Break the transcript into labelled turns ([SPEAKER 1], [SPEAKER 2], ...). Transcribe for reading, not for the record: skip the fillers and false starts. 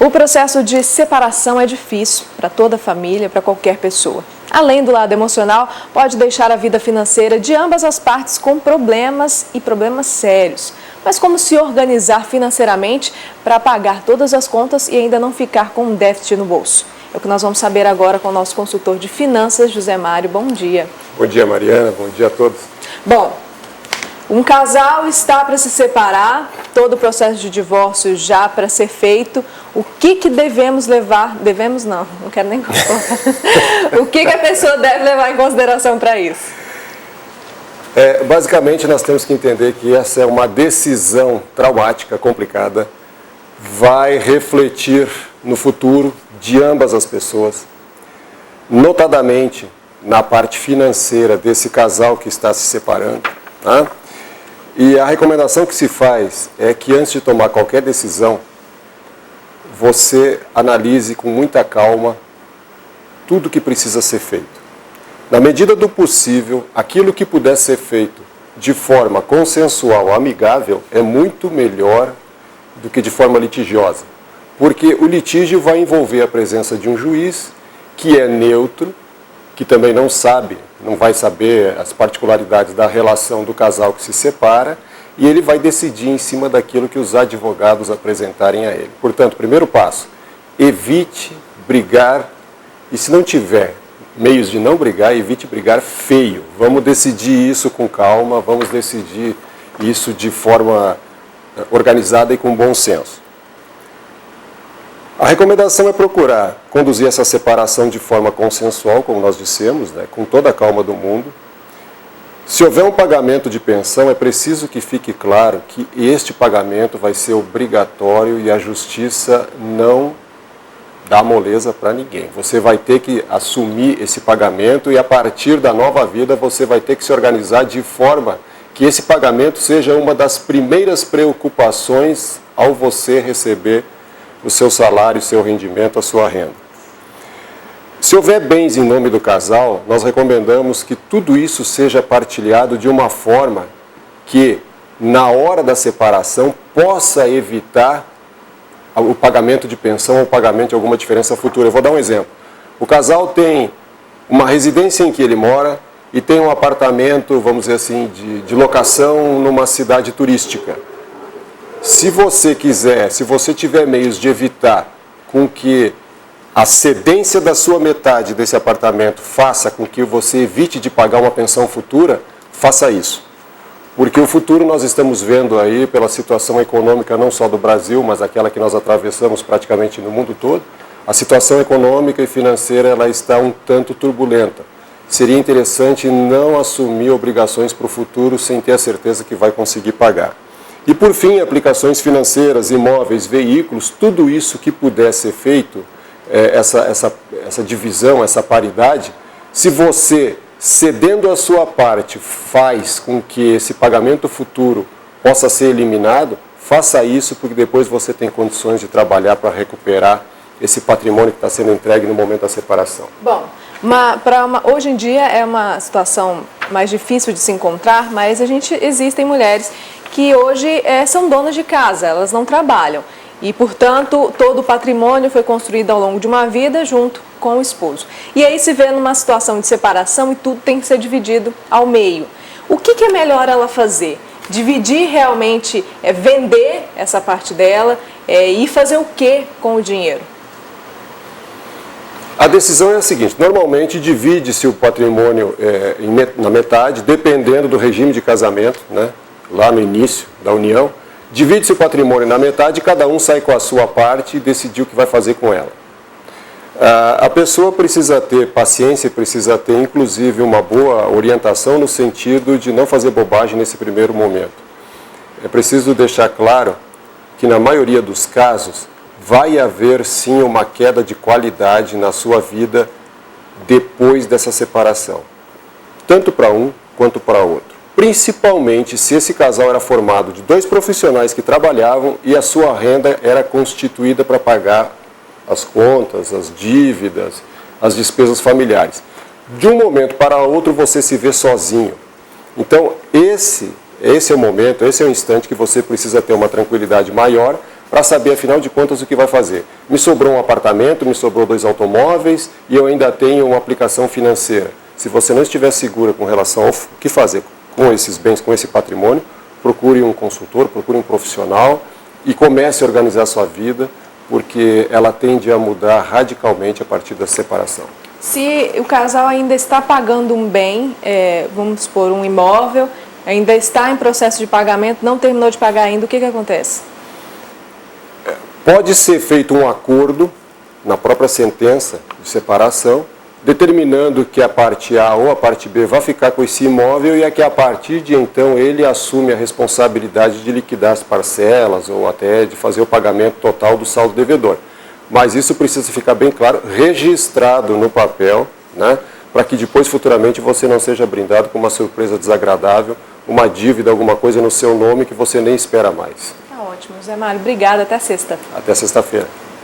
[SPEAKER 1] O processo de separação é difícil para toda a família, para qualquer pessoa. Além do lado emocional, pode deixar a vida financeira de ambas as partes com problemas e problemas sérios. Mas como se organizar financeiramente para pagar todas as contas e ainda não ficar com um déficit no bolso? É o que nós vamos saber agora com o nosso consultor de finanças, José Mário. Bom dia.
[SPEAKER 2] Bom dia, Mariana. Bom dia a todos.
[SPEAKER 1] Bom, um casal está para se separar, todo o processo de divórcio já para ser feito. O que devemos levar? Devemos não quero nem colocar. O que a pessoa deve levar em consideração para isso?
[SPEAKER 2] Basicamente, nós temos que entender que essa é uma decisão traumática, complicada, vai refletir no futuro de ambas as pessoas, notadamente na parte financeira desse casal que está se separando, tá? E a recomendação que se faz é que antes de tomar qualquer decisão, você analise com muita calma tudo que precisa ser feito. Na medida do possível, aquilo que puder ser feito de forma consensual, amigável, é muito melhor do que de forma litigiosa. Porque o litígio vai envolver a presença de um juiz que é neutro, que também não vai saber as particularidades da relação do casal que se separa, e ele vai decidir em cima daquilo que os advogados apresentarem a ele. Portanto, primeiro passo, evite brigar, e se não tiver meios de não brigar, evite brigar feio. Vamos decidir isso com calma, vamos decidir isso de forma organizada e com bom senso. A recomendação é procurar conduzir essa separação de forma consensual, como nós dissemos, com toda a calma do mundo. Se houver um pagamento de pensão, é preciso que fique claro que este pagamento vai ser obrigatório e a justiça não dá moleza para ninguém. Você vai ter que assumir esse pagamento e a partir da nova vida você vai ter que se organizar de forma que esse pagamento seja uma das primeiras preocupações ao você receber o seu salário, o seu rendimento, a sua renda. Se houver bens em nome do casal, nós recomendamos que tudo isso seja partilhado de uma forma que, na hora da separação, possa evitar o pagamento de pensão ou o pagamento de alguma diferença futura. Eu vou dar um exemplo. O casal tem uma residência em que ele mora e tem um apartamento, vamos dizer assim, de locação numa cidade turística. Se você quiser, se você tiver meios de evitar com que a cedência da sua metade desse apartamento faça com que você evite de pagar uma pensão futura, faça isso. Porque o futuro nós estamos vendo aí pela situação econômica não só do Brasil, mas aquela que nós atravessamos praticamente no mundo todo, a situação econômica e financeira ela está um tanto turbulenta. Seria interessante não assumir obrigações para o futuro sem ter a certeza que vai conseguir pagar. E por fim, aplicações financeiras, imóveis, veículos, tudo isso que puder ser feito, essa divisão, essa paridade, se você, cedendo a sua parte, faz com que esse pagamento futuro possa ser eliminado, faça isso porque depois você tem condições de trabalhar para recuperar esse patrimônio que está sendo entregue no momento da separação.
[SPEAKER 1] Bom, hoje em dia é uma situação mais difícil de se encontrar, mas existem mulheres que hoje são donas de casa, elas não trabalham. E, portanto, todo o patrimônio foi construído ao longo de uma vida junto com o esposo. E aí se vê numa situação de separação e tudo tem que ser dividido ao meio. O que é melhor ela fazer? Dividir realmente, vender essa parte dela e fazer o que com o dinheiro?
[SPEAKER 2] A decisão é a seguinte, normalmente divide-se o patrimônio na metade, dependendo do regime de casamento, né? Lá no início da união, divide-se o patrimônio na metade e cada um sai com a sua parte e decidir o que vai fazer com ela. A pessoa precisa ter paciência, precisa ter inclusive uma boa orientação no sentido de não fazer bobagem nesse primeiro momento. É preciso deixar claro que na maioria dos casos vai haver sim uma queda de qualidade na sua vida depois dessa separação, tanto para um quanto para outro. Principalmente se esse casal era formado de dois profissionais que trabalhavam e a sua renda era constituída para pagar as contas, as dívidas, as despesas familiares. De um momento para outro você se vê sozinho. Então esse é o momento, esse é o instante que você precisa ter uma tranquilidade maior para saber, afinal de contas, o que vai fazer. Me sobrou um apartamento, me sobrou 2 automóveis e eu ainda tenho uma aplicação financeira. Se você não estiver segura com relação ao que fazer com esses bens, com esse patrimônio, procure um consultor, procure um profissional e comece a organizar a sua vida, porque ela tende a mudar radicalmente a partir da separação.
[SPEAKER 1] Se o casal ainda está pagando um bem, vamos supor, um imóvel, ainda está em processo de pagamento, não terminou de pagar ainda, o que acontece?
[SPEAKER 2] Pode ser feito um acordo na própria sentença de separação, determinando que a parte A ou a parte B vai ficar com esse imóvel e é que a partir de então ele assume a responsabilidade de liquidar as parcelas ou até de fazer o pagamento total do saldo devedor. Mas isso precisa ficar bem claro, registrado no papel, né, para que depois futuramente você não seja brindado com uma surpresa desagradável, uma dívida, alguma coisa no seu nome que você nem espera mais.
[SPEAKER 1] Tá ótimo, Zé Mário. Obrigada. Até sexta.
[SPEAKER 2] Até sexta-feira.